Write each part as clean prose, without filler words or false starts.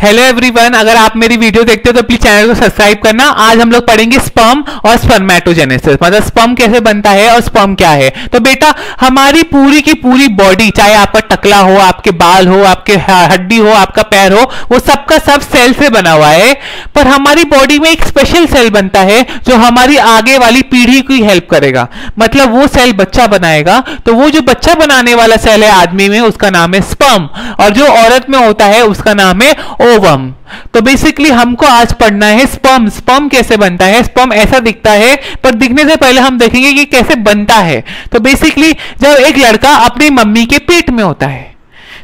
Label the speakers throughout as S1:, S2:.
S1: Hello everyone, अगर आप मेरी वीडियो देखते हो तो प्लीज चैनल को सब्सक्राइब करना। आज हम लोग पढ़ेंगे स्पर्म और स्पर्मेटोजेनेसिस, मतलब स्पर्म कैसे बनता है और स्पर्म क्या है। तो बेटा हमारी पूरी की पूरी बॉडी, चाहे आपका टकला हो, आपके बाल हो, आपके हड्डी हो, आपका पैर हो, वो सबका सब सेल से बना हुआ है। पर हमारी बॉडी में एक स्पेशल सेल बनता है जो हमारी आगे वाली पीढ़ी की हेल्प करेगा, मतलब वो सेल बच्चा बनाएगा। तो वो जो बच्चा बनाने वाला सेल है आदमी में, उसका नाम है स्पर्म, और जो औरत में होता है उसका नाम है ओवम। तो बेसिकली हमको आज पढ़ना है स्पर्म। स्पर्म कैसे बनता है। स्पर्म ऐसा दिखता है, पर दिखने से पहले हम देखेंगे कि कैसे बनता है। तो बेसिकली जब एक लड़का अपनी मम्मी के पेट में होता है,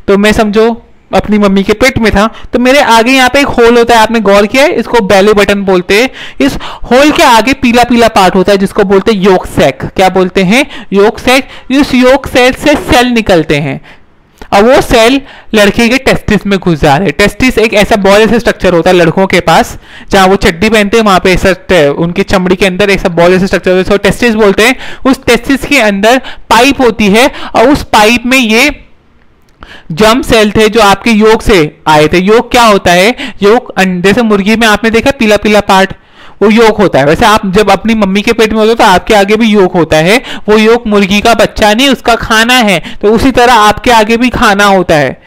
S1: तो मैं समझो अपनी मम्मी के पेट में था, तो मेरे आगे यहाँ पे एक होल होता है, आपने गौर किया है, इसको बेली बटन बोलते हैं। इस होल के आगे पीला पीला पार्ट होता है जिसको बोलते हैं योक सैक। क्या बोलते हैं? Yolk sac. इस योक सैक से सेल निकलते हैं और वो सेल लड़के के टेस्टिस में घुस जा रहे हैं। टेस्टिस एक ऐसा बॉल जैसा स्ट्रक्चर होता है लड़कों के पास, जहां वो चड्डी पहनते हैं वहां पे ऐसा उनकी चमड़ी के अंदर ऐसा बॉल जैसा स्ट्रक्चर होता है, टेस्टिस बोलते हैं। उस टेस्टिस के अंदर पाइप होती है और उस पाइप में ये जर्म सेल थे जो आपके योग से आए थे। योग क्या होता है? योग जैसे मुर्गी में आपने देखा पीला पीला पार्ट, वो योग होता है। वैसे आप जब अपनी मम्मी के पेट में होते हो तो आपके आगे भी योग होता है। वो योग मुर्गी का बच्चा नहीं, उसका खाना है। तो उसी तरह आपके आगे भी खाना होता है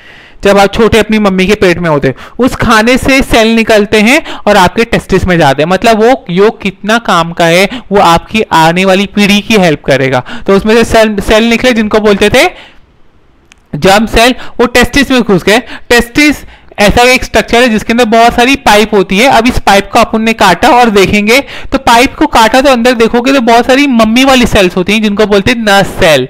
S1: जब आप छोटे अपनी मम्मी के पेट में होते। उस खाने से सेल निकलते हैं और आपके टेस्टिस में जाते हैं। मतलब वो योग कितना काम का है, वो आपकी आने वाली पीढ़ी की हेल्प करेगा। तो उसमें से सेल निकले जिनको बोलते थे जर्म सेल, वो टेस्टिस में घुस गए। टेस्टिस ऐसा एक स्ट्रक्चर है जिसके अंदर बहुत सारी पाइप होती है। अब इस पाइप को अपन ने काटा और देखेंगे तो पाइप को काटा तो अंदर देखोगे तो बहुत सारी मम्मी वाली सेल्स होती हैं जिनको बोलते हैं नर्स सेल।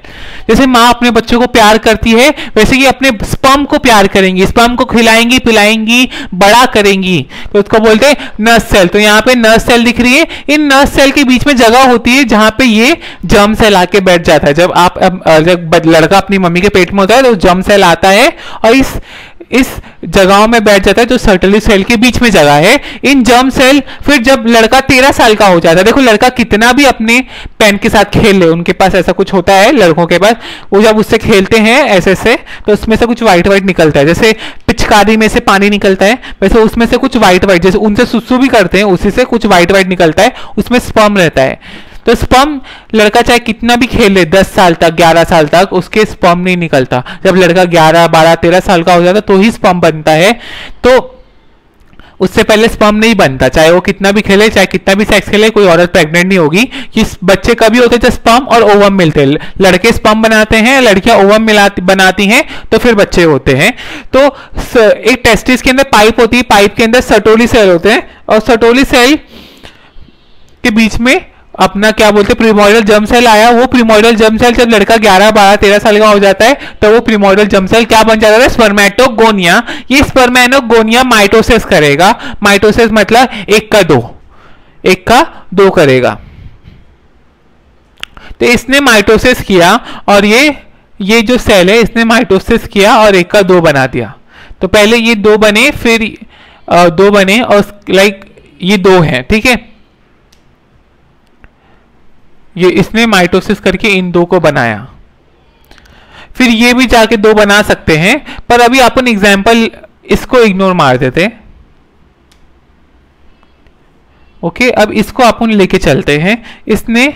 S1: जैसे माँ अपने बच्चों को प्यार करती है, वैसे कि अपने स्पर्म को प्यार करेंगी, स्पर्म को खिलाएंगी, पिलाएंगी, बड़ा करेंगी, तो उसको बोलते हैं नर्स सेल। तो यहाँ पे नर्स सेल दिख रही है। इन नर्स सेल के बीच में जगह होती है जहां पे ये जर्म सेल आके बैठ जाता है। जब लड़का अपनी मम्मी के पेट में होता है तो जर्म सेल आता है और इस जगहों में बैठ जाता है जो सर्टली सेल के बीच में जगह है। इन जर्म सेल फिर जब लड़का 13 साल का हो जाता है, देखो लड़का कितना भी अपने पेन के साथ खेल ले, उनके पास ऐसा कुछ होता है लड़कों के पास, वो जब उससे खेलते हैं ऐसे से तो उसमें से कुछ व्हाइट व्हाइट निकलता है। जैसे पिचकारी में से पानी निकलता है, वैसे उसमें से कुछ व्हाइट व्हाइट, जैसे उनसे सुसु भी करते हैं उसी से कुछ व्हाइट व्हाइट निकलता है, उसमें स्पर्म रहता है। तो स्पर्म लड़का चाहे कितना भी खेले 10 साल तक, 11 साल तक, उसके स्पर्म नहीं निकलता। जब लड़का 11, 12, 13 साल का हो जाता तो ही स्पर्म बनता है। तो उससे पहले स्पर्म नहीं बनता, चाहे वो कितना भी खेले, चाहे कितना भी सेक्स खेले, कोई औरत प्रेग्नेंट नहीं होगी। कि बच्चे कभी होते जब स्पर्म और ओवम मिलते हैं, लड़के स्पर्म बनाते हैं, लड़कियां ओवम बनाती हैं, तो फिर बच्चे होते हैं। तो एक टेस्टिस के अंदर पाइप होती है, पाइप के अंदर सर्टोली सेल होते हैं और सर्टोली सेल के बीच में अपना क्या बोलते हैं प्रीमोर्डियल जर्म सेल आया। वो प्रीमोर्डियल जर्म सेल जब लड़का 11, 12, 13 साल का हो जाता है तो वो प्रीमोर्डियल जर्म सेल क्या बन जाता है? स्पर्मेटोगोनिया। ये स्पर्मेटोगोनिया माइटोसिस करेगा। माइटोसिस मतलब 1 का 2 करेगा। तो इसने माइटोसिस किया और ये जो सेल है इसने माइटोसिस किया और 1 का 2 बना दिया। तो पहले ये 2 बने, फिर 2 बने और लाइक ये 2 हैं, ठीक है। ये इसने माइटोसिस करके इन 2 को बनाया। फिर ये भी जाके 2 बना सकते हैं, पर अभी अपन एग्जाम्पल इसको इग्नोर मार देते। ओके, अब इसको अपन लेके चलते हैं। इसने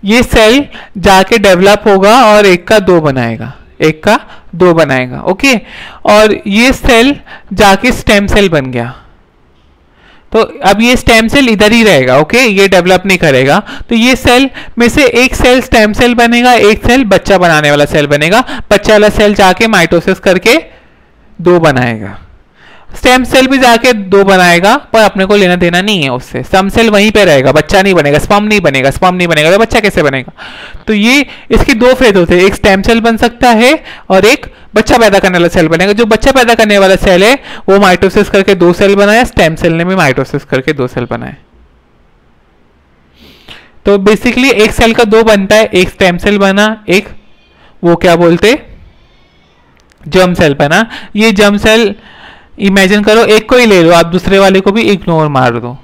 S1: ये सेल जाके डेवलप होगा और 1 का 2 बनाएगा, 1 का 2 बनाएगा। ओके, और ये सेल जाके स्टेम सेल बन गया। तो अब ये स्टेम सेल इधर ही रहेगा। ओके, ये डेवलप नहीं करेगा। तो ये सेल में से एक सेल स्टेम सेल बनेगा, एक सेल बच्चा बनाने वाला सेल बनेगा। बच्चा वाला सेल जाके माइटोसिस करके 2 बनाएगा। स्टेम सेल भी जाके 2 बनाएगा, पर अपने को लेना देना नहीं है उससे। स्टेम सेल वहीं पे रहेगा, बच्चा नहीं बनेगा, स्पर्म नहीं बनेगा। स्पर्म नहीं बनेगा तो बच्चा कैसे बनेगा? तो ये इसके 2 फेज होते हैं, एक स्टेम सेल बन सकता है और एक बच्चा पैदा करने वाला सेल बनेगा। जो बच्चा पैदा करने वाला सेल है वो माइटोसिस करके 2 सेल बनाया, स्टेम सेल ने भी माइटोसिस करके 2 सेल बनाए। तो बेसिकली एक सेल का 2 बनता है, एक स्टेम सेल बना, एक वो क्या बोलते जर्म सेल बना। ये जर्म सेल इमेजिन करो, एक को ही ले लो आप, दूसरे वाले को भी इग्नोर मार दो।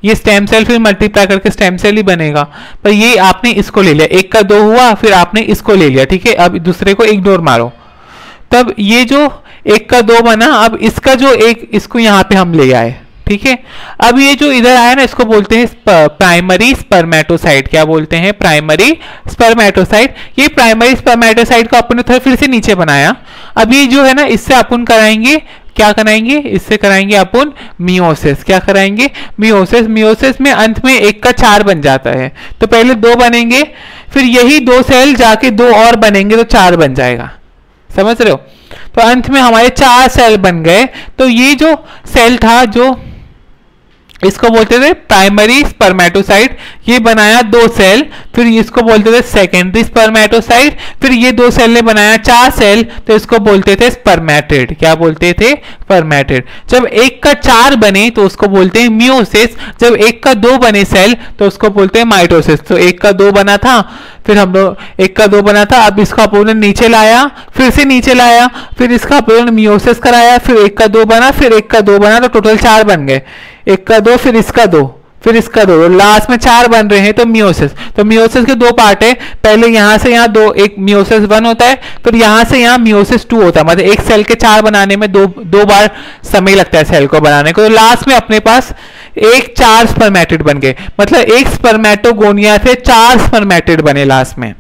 S1: ये स्टेम सेल फिर मल्टीप्लाई करके स्टेम सेल ही बनेगा, पर ये आपने इसको ले लिया, 1 का 2 हुआ, फिर आपने इसको ले लिया, ठीक है। अब दूसरे को इग्नोर मारो, तब ये जो एक का दो बना, अब इसका जो एक, इसको यहाँ पे हम ले आए, ठीक है। अब ये जो इधर आया ना, इसको बोलते हैं प्राइमरी स्पर्मेटोसाइट। क्या बोलते हैं? Primary spermatocyte. ये प्राइमरी स्पर्मेटोसाइट को अपन ने थोड़ा फिर से नीचे बनाया। अब ये जो है ना, इससे अपन कराएंगे, क्या कराएंगे? इससे कराएंगे अपन मियोसिस। क्या कराएंगे? मियोसिस। मियोसिस में अंत में एक का 4 बन जाता है। तो पहले 2 बनेंगे, फिर यही 2 सेल जाके 2 और बनेंगे तो 4 बन जाएगा। समझ रहे हो? तो अंत में हमारे 4 सेल बन गए। तो ये जो सेल था, जो इसको बोलते थे प्राइमरी स्पर्मेटोसाइट, ये बनाया 2 सेल, फिर इसको बोलते थे सेकेंडरी स्पर्मेटोसाइट, फिर ये 2 सेल ने बनाया 4 सेल, तो इसको बोलते थे स्पर्मेटिड। क्या बोलते थे? स्पर्मेटिड। जब एक का 4 बने तो उसको बोलते हैं मियोसिस, जब एक का 2 बने सेल तो उसको बोलते हैं माइटोसिस। तो एक का 2 बना था, फिर हम लोग एक का 2 बना था, अब इसका अपन ने नीचे लाया, फिर से नीचे लाया, फिर इसका अपन ने मियोसिस कराया, फिर एक का 2 बना, फिर एक का 2 बना, तो टोटल 4 बन गए। एक का 2, फिर इसका 2, फिर इसका 2, लास्ट में 4 बन रहे हैं। तो मियोसिस। तो मियोसिस के 2 पार्ट है, पहले यहां से यहां 2, एक मियोसिस 1 होता है, फिर यहां से यहां मियोसिस 2 होता है। मतलब एक सेल के 4 बनाने में दो बार समय लगता है सेल को बनाने को। तो लास्ट में अपने पास एक 4 स्पर्मेटिड बन गए, मतलब एक स्पर्मेटोगोनिया से 4 स्पर्मेटिड बने लास्ट में।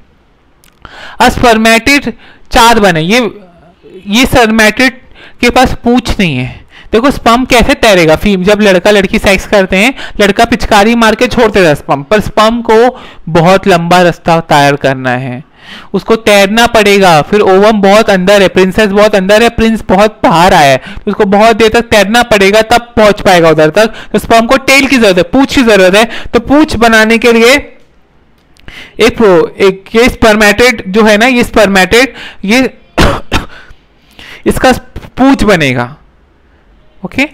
S1: अब स्पर्मेटिड 4 बने, ये स्पर्मेटिड के पास पूंछ नहीं है। देखो स्पर्म कैसे तैरेगा? जब लड़का लड़की सेक्स करते हैं, लड़का पिचकारी मार के छोड़ देता है स्पर्म, पर स्पर्म को बहुत लंबा रास्ता तैर करना है, उसको तैरना पड़ेगा। फिर ओवम बहुत अंदर है, प्रिंसेस बहुत अंदर है, प्रिंस बहुत बाहर आया है, उसको बहुत देर तक तैरना पड़ेगा, तब पहुंच पाएगा उधर तक। तो स्पर्म को टेल की जरूरत है, पूंछ की जरूरत है। तो पूंछ बनाने के लिए एक ये स्पर्मेटिड जो है ना, ये स्पर्मेटिड, ये इसका पूंछ बनेगा। ओके,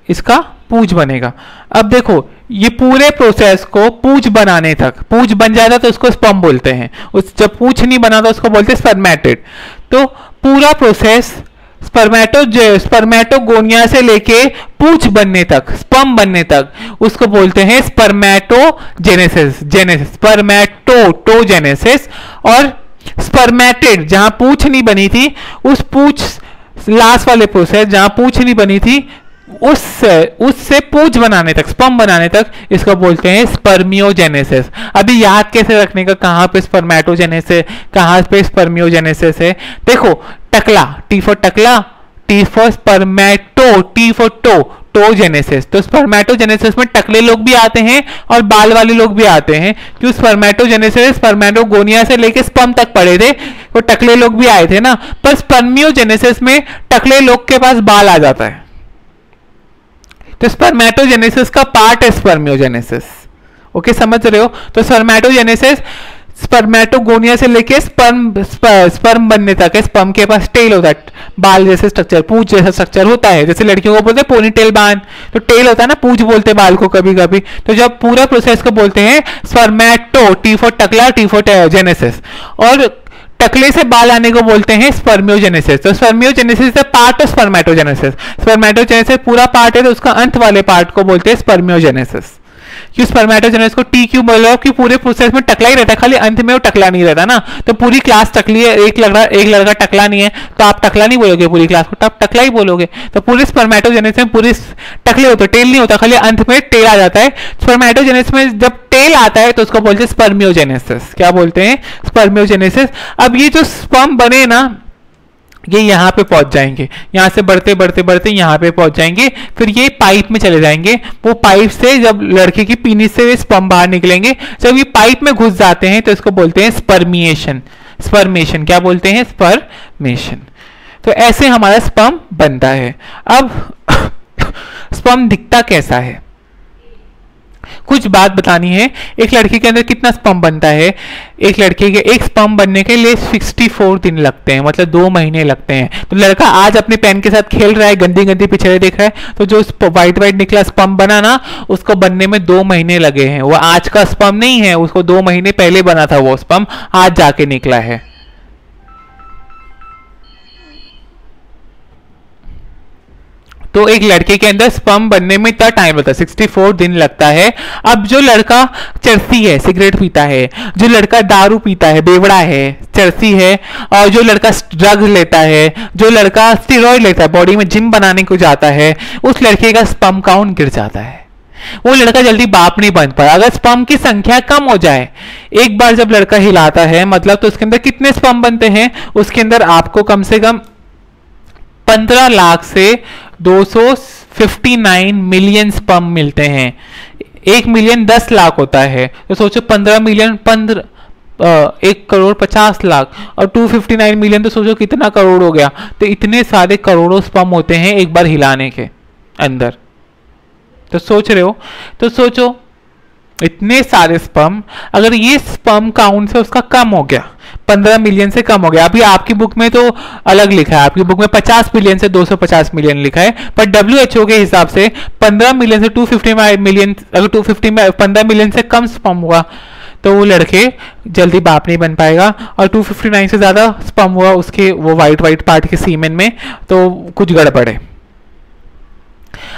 S1: इसका पूंछ बनेगा। अब देखो ये पूरे प्रोसेस को पूंछ बनाने तक, पूंछ बन जाता तो उसको स्पर्म बोलते हैं, उस जब पूंछ नहीं बना तो उसको बोलते हैं स्पर्मेटिड। तो पूरा प्रोसेस स्पर्मेटोगोनिया से लेके पूंछ बनने तक, स्पर्म बनने तक, उसको बोलते हैं स्पर्मेटोजेनेसिस। स्पर्मेटोजेनेसिस। और स्पर्मेटिड, जहां पूंछ नहीं बनी थी, उस पूंछ, लास्ट वाले प्रोसेस जहां पूंछ नहीं बनी थी, उससे पूंछ बनाने तक, स्पर्म बनाने तक, इसको बोलते हैं स्पर्मियोजेनेसिस। अभी याद कैसे रखने का, कहां पे स्पर्मेटोजेनेसिस, कहां पे स्पर्मियोजेनेसिस है? देखो टकला, टी फॉर टकला, T for spermato, T for togenesis. तो स्पर्मेटोजेनेसिस में टकले लोग भी आते हैं और बाल वाले लोग भी आते हैं। क्यों? स्पर्मेटोजेनेसिस स्पर्मेटोगोनिया से लेके स्पर्म तक पढ़े थे, वो टकले लोग भी आए थे ना। पर स्पर्मियोजेनेसिस में टकले लोग के पास बाल आ जाता है। तो स्पर्मेटोजेनेसिस का पार्ट है स्पर्मियोजेनेसिस। ओके, समझ रहे हो? तो स्पर्मेटोजेनेसिस स्पर्मेटोगोनिया से लेके स्पर्म बनने तक है। स्पर्म के पास टेल होता है, बाल जैसे स्ट्रक्चर, पूंछ जैसा स्ट्रक्चर होता है। जैसे लड़कियों को बोलते हैं पोनी टेल बांध, तो टेल होता है ना, पूंछ बोलते हैं बाल को कभी कभी। तो जब पूरा प्रोसेस को बोलते हैं स्पर्मेटो, टी फॉर टकला, टी फॉर जेनेसिस। और टकले से बाल आने को बोलते हैं स्पर्मियोजेनेसिस। तो spermiogenesis is part of spermatogenesis. Spermatogenesis पूरा पार्ट है, तो उसका अंत वाले पार्ट को बोलते हैं स्पर्मियोजेनेसिस। क्यों स्पर्मेटोजेनेसिस को टी क्यों बोलो? कि पूरे प्रोसेस में टकला ही रहता है, खाली अंत में वो टकला नहीं रहता ना। तो पूरी क्लास टकली है, एक लड़का टकला नहीं है, तो आप टकला नहीं बोलोगे पूरी क्लास को, आप टकला ही बोलोगे। तो पूरे स्पर्मेटोजेनेसिस में पूरे टकले होते, टेल नहीं होता, खाली अंत में टेल आ जाता है। स्पर्मेटोजेनेसिस में जब टेल आता है तो उसको बोलते हैं स्पर्मियोजेनेसिस। क्या बोलते हैं? स्पर्मियोजेनेसिस। अब ये जो स्पर्म बने ना, ये यहाँ पे पहुंच जाएंगे, यहाँ से बढ़ते बढ़ते बढ़ते यहाँ पे पहुंच जाएंगे, फिर ये पाइप में चले जाएंगे। वो पाइप से जब लड़के की पीनिस से स्पर्म बाहर निकलेंगे, जब ये पाइप में घुस जाते हैं तो इसको बोलते हैं स्पर्मिएशन। स्पर्मेशन। क्या बोलते हैं? स्पर्मेशन। तो ऐसे हमारा स्पर्म बनता है। अब स्पर्म दिखता कैसा है, कुछ बात बतानी है। एक लड़के के अंदर कितना स्पर्म बनता है? एक लड़के के एक स्पर्म बनने के लिए 64 दिन लगते हैं, मतलब 2 महीने लगते हैं। तो लड़का आज अपने पेन के साथ खेल रहा है, गंदी गंदी पिक्चरें देख रहा है, तो जो व्हाइट व्हाइट निकला स्पर्म बना ना, उसको बनने में 2 महीने लगे हैं। वो आज का स्पर्म नहीं है, उसको 2 महीने पहले बना था, वो स्पर्म आज जाके निकला है। तो एक लड़के के अंदर स्पर्म बनने में इतना टाइम लगता है, 64 दिन लगता है। अब जो लड़का चरसी है, सिगरेट पीता है, जो लड़का दारू पीता है, बेवड़ा है, चरसी है, और जो लड़का ड्रग्स लेता है, जो लड़का स्टेरॉइड लेता है, बॉडी में जिम बनाने को जाता है, उस लड़के का स्पर्म काउंट गिर जाता है। वो लड़का जल्दी बाप नहीं बन पाया। अगर स्पर्म की संख्या कम हो जाए, एक बार जब लड़का हिलाता है मतलब, तो उसके अंदर कितने स्पर्म बनते हैं? उसके अंदर आपको कम से कम 15 लाख से 259 मिलियन स्पर्म मिलते हैं। 1 मिलियन 10 लाख होता है, तो सोचो 15 मिलियन 1 करोड़ 50 लाख और 259 मिलियन, तो सोचो कितना करोड़ हो गया। तो इतने सारे करोड़ों स्पर्म होते हैं एक बार हिलाने के अंदर। तो सोच रहे हो, तो सोचो इतने सारे स्पर्म, अगर ये स्पर्म काउंट से उसका कम हो गया, 15 मिलियन से कम हो गया। अभी आपकी बुक में तो अलग लिखा है, आपकी बुक में 50 मिलियन से 250 मिलियन लिखा है, पर WHO के हिसाब से 15 मिलियन से 250 मिलियन, अगर 15 मिलियन से कम स्पर्म हुआ तो वो लड़के जल्दी बाप नहीं बन पाएगा, और 259 से ज्यादा स्पर्म हुआ उसके वो वाइट पार्ट के सीमेन में, तो कुछ गड़बड़ है।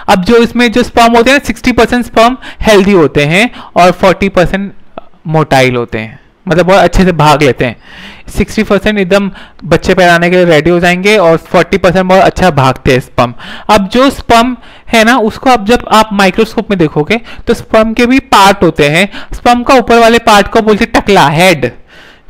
S1: अब जो इसमें जो स्पर्म होते हैं, 60% स्पर्म हेल्दी होते हैं और 40% मोटाइल होते हैं, मतलब बहुत अच्छे से भाग लेते हैं। 60% एकदम बच्चे पैदाने के लिए रेडी हो जाएंगे और 40% बहुत अच्छा भागते हैं स्पर्म। अब जो स्पर्म है ना, उसको अब जब आप माइक्रोस्कोप में देखोगे तो स्पर्म के भी पार्ट होते हैं। स्पर्म का ऊपर वाले पार्ट को बोलते हैं टकला, हेड।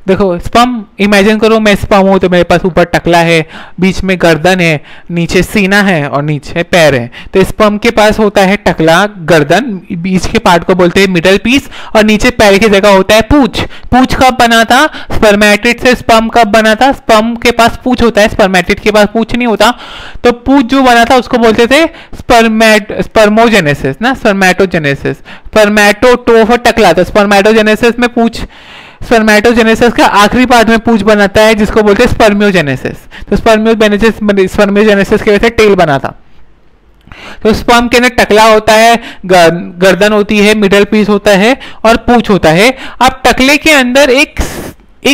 S1: देखो स्पर्म, इमेजिन करो मैं स्पर्म हूं तो मेरे पास ऊपर टकला है, बीच में गर्दन है, नीचे सीना है और नीचे पैर है। तो स्पर्म के पास होता है टकला, गर्दन, बीच के पार्ट को बोलते हैं मिडल पीस, और नीचे पैर की जगह होता है पूंछ। पूंछ कब बना था? स्पर्मेटिड से स्पर्म कब बना था? स्पर्म के पास पूंछ होता है, स्पर्मेटिड के पास पूंछ नहीं होता। तो पूंछ जो बना था उसको बोलते थे स्पर्मोजेनेसिस ना, स्पर्मेटोजेनेसिस। स्पर्मेटोटोफ टकला, तो स्पर्मेटोजेनेसिस में पूंछ, स्पर्मेटोजेनेसिस का आखिरी पार्ट में पूंछ बनाता है जिसको बोलते हैं स्पर्मियोजेनेसिस। तो स्पर्मियोजेनेसिस की वजह से टेल बना था। तो स्पर्म के अंदर टकला होता है, गर्दन होती है, मिडल पीस होता है और पूंछ होता है। अब टकले के अंदर एक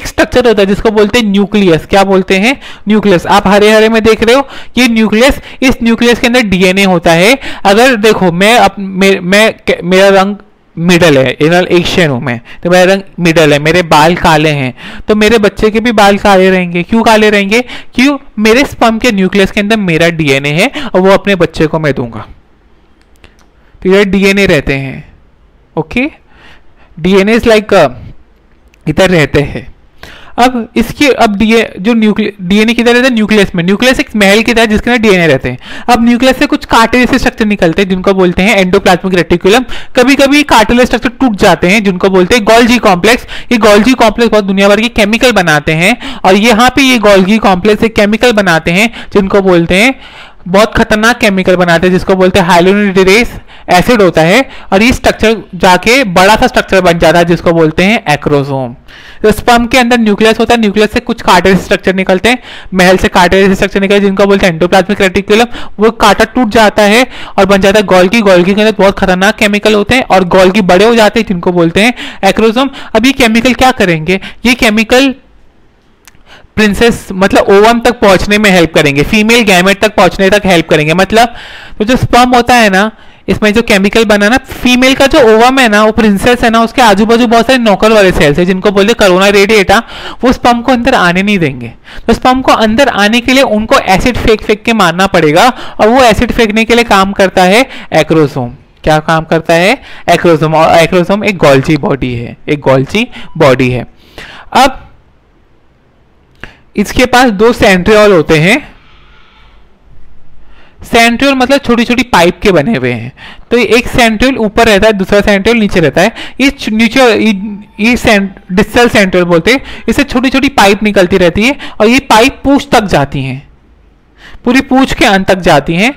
S1: स्ट्रक्चर होता है जिसको बोलते हैं न्यूक्लियस। क्या बोलते हैं? न्यूक्लियस। आप हरे हरे में देख रहे हो ये न्यूक्लियस, इस न्यूक्लियस के अंदर डीएनए होता है। अगर देखो मेरा रंग मिडल है, एशियन हूं मैं, तो मेरा रंग मिडल है, मेरे बाल काले हैं, तो मेरे बच्चे के भी बाल काले रहेंगे। क्यों काले रहेंगे? क्यों? मेरे स्पर्म के न्यूक्लियस के अंदर मेरा डीएनए है और वो अपने बच्चे को मैं दूंगा। तो ये डीएनए रहते हैं। ओके, डीएनए लाइक इधर रहते हैं। अब इसके जो डीएनए किधर रहता है? न्यूक्लियस में। न्यूक्लियस एक महल की तरह जिसके अंदर डीएनए रहते हैं। अब न्यूक्लियस से कुछ कार्टिलेज स्ट्रक्चर निकलते हैं जिनको बोलते हैं एंडोप्लाज्मिक रेटिकुलम। कभी कभी कार्टिलेज स्ट्रक्चर टूट जाते हैं जिनको बोलते हैं गोल्गी कॉम्प्लेक्स। ये गोल्गी कॉम्प्लेक्स बहुत दुनिया भर के केमिकल बनाते हैं, और यहाँ पे ये गोल्गी कॉम्प्लेक्स एक केमिकल बनाते हैं जिनको बोलते हैं, बहुत खतरनाक केमिकल बनाते हैं जिसको बोलते हैं हाइलोनिडेरेस एसिड होता है, और ये स्ट्रक्चर जाके बड़ा सा स्ट्रक्चर बन जाता है जिसको बोलते हैं एक्रोसोम। तो स्पर्म के अंदर न्यूक्लियस होता है, न्यूक्लियस से कुछ कार्टिलेज स्ट्रक्चर निकलते हैं, महल से कार्टिलेज स्ट्रक्चर निकलते हैं जिनको बोलते हैं एंडोप्लाज्मिक रेटिकुलम। वो कांटा टूट जाता है और बन जाता है गोल्गी। गोल्गी के अंदर बहुत खतरनाक केमिकल होते हैं और गोल्गी बड़े हो जाते हैं जिनको बोलते हैं एक्रोसोम। अब ये केमिकल क्या करेंगे? ये केमिकल प्रिंसेस मतलब ओवम तक पहुंचने में हेल्प करेंगे, फीमेल गैमेट तक पहुंचने तक हेल्प करेंगे। मतलब तो जो स्पर्म होता है ना, इसमें जो केमिकल बना ना, फीमेल का जो ओवम है ना, वो प्रिंसेस है ना, उसके आजू बाजू बहुत सारे नौकर वाले सेल्स है जिनको बोलते हैं कोरोना रेडिएटा। वो स्पर्म को अंदर आने नहीं देंगे। तो स्पर्म को अंदर आने के लिए उनको एसिड फेंक के मारना पड़ेगा, और वो एसिड फेंकने के लिए काम करता है एक्रोसोम। क्या काम करता है? एक्रोसोम। और एक्रोसोम एक गोल्जी बॉडी है, एक गोल्जी बॉडी है। अब इसके पास 2 सेंट्रियोल होते हैं। सेंट्रियोल मतलब छोटी छोटी पाइप के बने हुए हैं। तो एक सेंट्रियोल ऊपर रहता है, दूसरा सेंट्रियोल नीचे रहता है। ये डिस्टल सेंट्रियोल बोलते हैं। इससे छोटी छोटी पाइप निकलती रहती है और ये पाइप पूंछ तक जाती हैं, पूरी पूंछ के अंत तक जाती हैं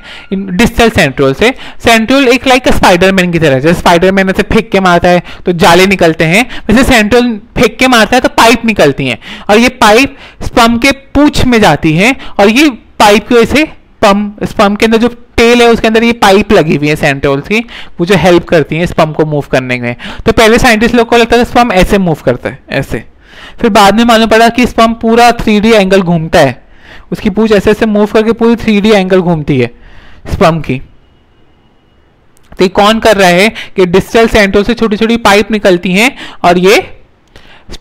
S1: डिस्टल सेंट्रियोल से। सेंट्रियोल एक लाइक स्पाइडरमैन की तरह है। जैसे स्पाइडरमैन ऐसे फेंक के मारता है तो जाले निकलते हैं, वैसे सेंट्रियोल फेंक के मारता है तो पाइप निकलती हैं, और ये पाइप स्पर्म के पूंछ में जाती हैं, और ये पाइप की वजह से स्पर्म के अंदर जो टेल है उसके अंदर ये पाइप लगी हुई है सेंट्रियोल्स की, वो जो हेल्प करती है स्पर्म को मूव करने में। तो पहले साइंटिस्ट लोग को लगता था स्पर्म ऐसे मूव करता है, ऐसे। फिर बाद में मालूम पड़ा कि स्पर्म पूरा 3D एंगल घूमता है, उसकी पूंछ ऐसे ऐसे मूव करके पूरी 3D एंगल घूमती है। स्पर्म की। तो ये कौन कर रहा है कि डिस्टल सेंट्रोल से छोटी छोटी पाइप निकलती हैं और ये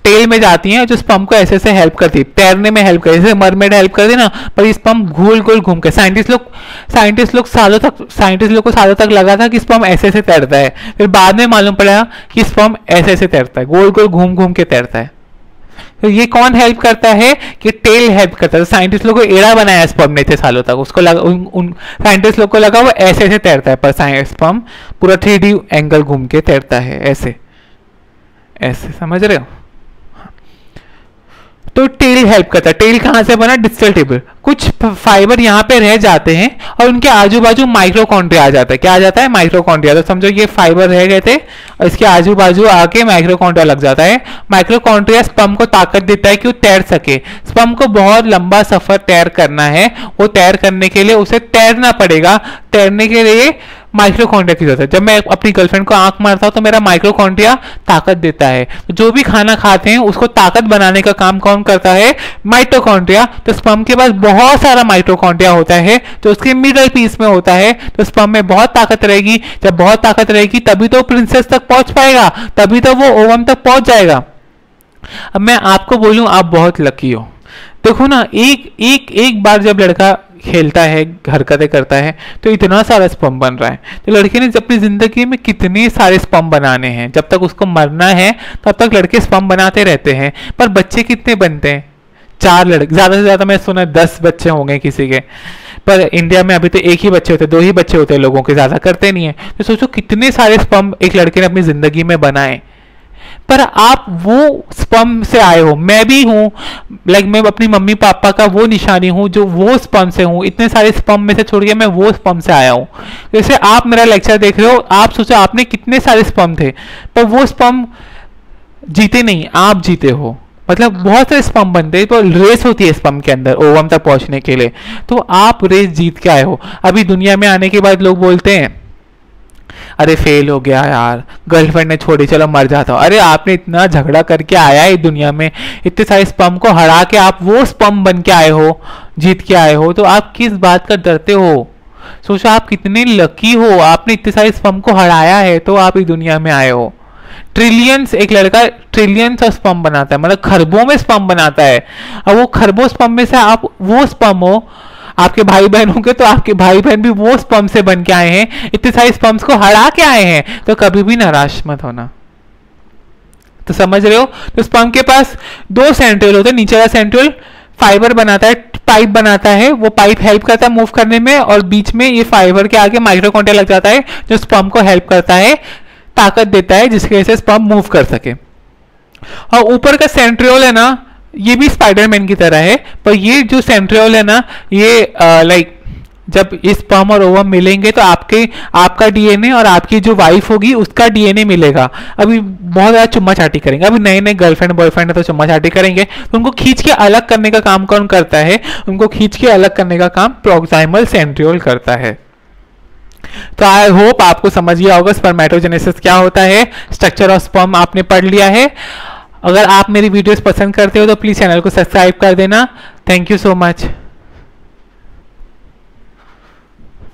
S1: टेल में जाती हैं, जो स्पर्म को ऐसे ऐसे हेल्प करती है, तैरने में हेल्प करती है, जैसे मरमेड हेल्प करती है ना, पर ये स्पर्म गोल गोल घूम के साइंटिस्ट लोग को सालों तक लगा था कि स्पर्म ऐसे ऐसे तैरता है, फिर बाद में मालूम पड़ा कि स्पर्म ऐसे ऐसे तैरता है, गोल गोल घूम घूम के तैरता है। तो ये कौन हेल्प करता है कि टेल हेल्प करता है। साइंटिस्ट लोग को एड़ा बनाया स्पर्म ने थे सालों तक, उसको लगा उन साइंटिस्ट लोग को लगा वो ऐसे ऐसे तैरता है, पर स्पर्म पूरा 3D एंगल घूम के तैरता है, ऐसे ऐसे, समझ रहे हो। तो टेल हेल्प करता है। टेल कहां से बना, डिस्टल टिब्यूल। कुछ फाइबर यहाँ पे रह जाते हैं और उनके आजू बाजू माइक्रोकॉन्ड्रिया आ जाता है। क्या आ जाता है, माइक्रोकॉन्ड्रिया। तो समझो ये फाइबर रह गए थे और इसके आजू बाजू आके माइक्रोकॉन्ड्रिया लग जाता है। माइक्रोकॉन्ड्रिया स्पर्म को ताकत देता है कि वो तैर सके। स्पर्म को बहुत लंबा सफर तैर करना है, वो तैर करने के लिए उसे तैरना पड़ेगा। तैरने के लिए माइक्रोकॉन्ड्रिया की जरूरत है। जब मैं अपनी गर्लफ्रेंड को आंख मारता हूं तो मेरा माइक्रोकॉन्ड्रिया ताकत देता है। तो जो भी खाना खाते हैं उसको ताकत बनाने का काम कौन करता है, माइटोकॉन्ड्रिया। तो स्पर्म के पास बहुत सारा माइटोकॉन्ड्रिया होता है जो उसके मिडल पीस में होता है। तो स्पर्म में बहुत ताकत रहेगी। जब बहुत ताकत रहेगी तभी तो प्रिंसेस तक पहुंच पाएगा, तभी तो वो ओवम तक पहुंच जाएगा। अब मैं आपको बोलूं, आप बहुत लकी हो। देखो ना, एक बार जब लड़का खेलता है, हरकतें करता है, तो इतना सारा स्पर्म बन रहा है। तो लड़के ने अपनी जिंदगी में कितने सारे स्पर्म बनाने हैं। जब तक उसको मरना है तब तक लड़के स्पर्म बनाते रहते हैं। पर बच्चे कितने बनते हैं, 4 लड़के, ज्यादा से ज्यादा मैं सुना 10 बच्चे होंगे किसी के। पर इंडिया में अभी तो एक ही बच्चे होते, 2 ही बच्चे होते हैं लोगों के, ज्यादा करते नहीं है। तो सोचो कितने सारे स्पर्म एक लड़के ने अपनी जिंदगी में बनाए। पर आप वो स्पर्म से आए हो, मैं भी हूं। मैं अपनी मम्मी पापा का वो निशानी हूं जो वो स्पर्म से हूं। इतने सारे स्पर्म में से छोड़ के मैं वो स्पर्म से आया हूं। जैसे आप मेरा लेक्चर देख रहे हो, आप सोचो आपने कितने सारे स्पर्म थे, पर वो स्पर्म जीते नहीं, आप जीते हो। मतलब बहुत सारे स्पर्म बनते हैं, तो रेस होती है स्पर्म के अंदर ओवम तक पहुंचने के लिए। तो आप रेस जीत के आए हो। अभी दुनिया में आने के बाद लोग बोलते हैं, अरे फेल हो गया यार, गर्लफ्रेंड ने छोड़ी, चलो मर जाता हूं। अरे आपने इतना झगड़ा करके आया है दुनिया में, इतने सारे स्पर्म को हरा के आप वो स्पर्म बन के आए हो, जीत के आए हो, तो आप किस बात का डरते हो। सोचो आप कितने लकी हो, आपने इतने सारे स्पर्म को हराया है तो आप इस दुनिया में आए हो। ट्रिलियंस, एक लड़का ट्रिलियंस ऑफ स्पर्म बनाता है, मतलब खरबों में स्पर्म बनाता है। और वो खरबों स्पर्म में से आप वो स्पर्म हो, आपके भाई बहन होंगे तो आपके भाई बहन भी वो स्पर्म से बन के आए हैं, इतने सारे स्पर्म्स को हरा के आए हैं। तो कभी भी निराश मत होना। तो समझ रहे हो, तो स्पर्म के पास 2 सेंट्रियोल होते हैं। नीचे वाला सेंट्रियोल फाइबर बनाता है, पाइप बनाता है, वो पाइप हेल्प करता है मूव करने में, और बीच में ये फाइबर के आगे माइक्रोकॉन्ड्रिया लग जाता है जो स्पर्म को हेल्प करता है, ताकत देता है, जिसकी वजह से स्पर्म मूव कर सके। और ऊपर का सेंट्रियोल है ना, ये भी स्पाइडरमैन की तरह है, पर ये जो सेंट्रियोल है ना, ये जब इस स्पर्म और ओवम मिलेंगे तो आपका डीएनए और आपकी जो वाइफ होगी उसका डीएनए मिलेगा। अभी बहुत ज्यादा चुम्मा चाटी करेंगे, अभी नए नए गर्लफ्रेंड बॉयफ्रेंड है तो चुम्मा चाटी करेंगे, तो उनको खींच के अलग करने का काम कौन करता है, उनको खींच के अलग करने का काम प्रोक्सिमल सेंट्रियोल करता है। तो आई होप आपको समझ गया होगा स्पर्मेटोजेनेसिस क्या होता है, स्ट्रक्चर ऑफ स्पर्म आपने पढ़ लिया है। अगर आप मेरी वीडियोस पसंद करते हो तो प्लीज चैनल को सब्सक्राइब कर देना। Thank you so much.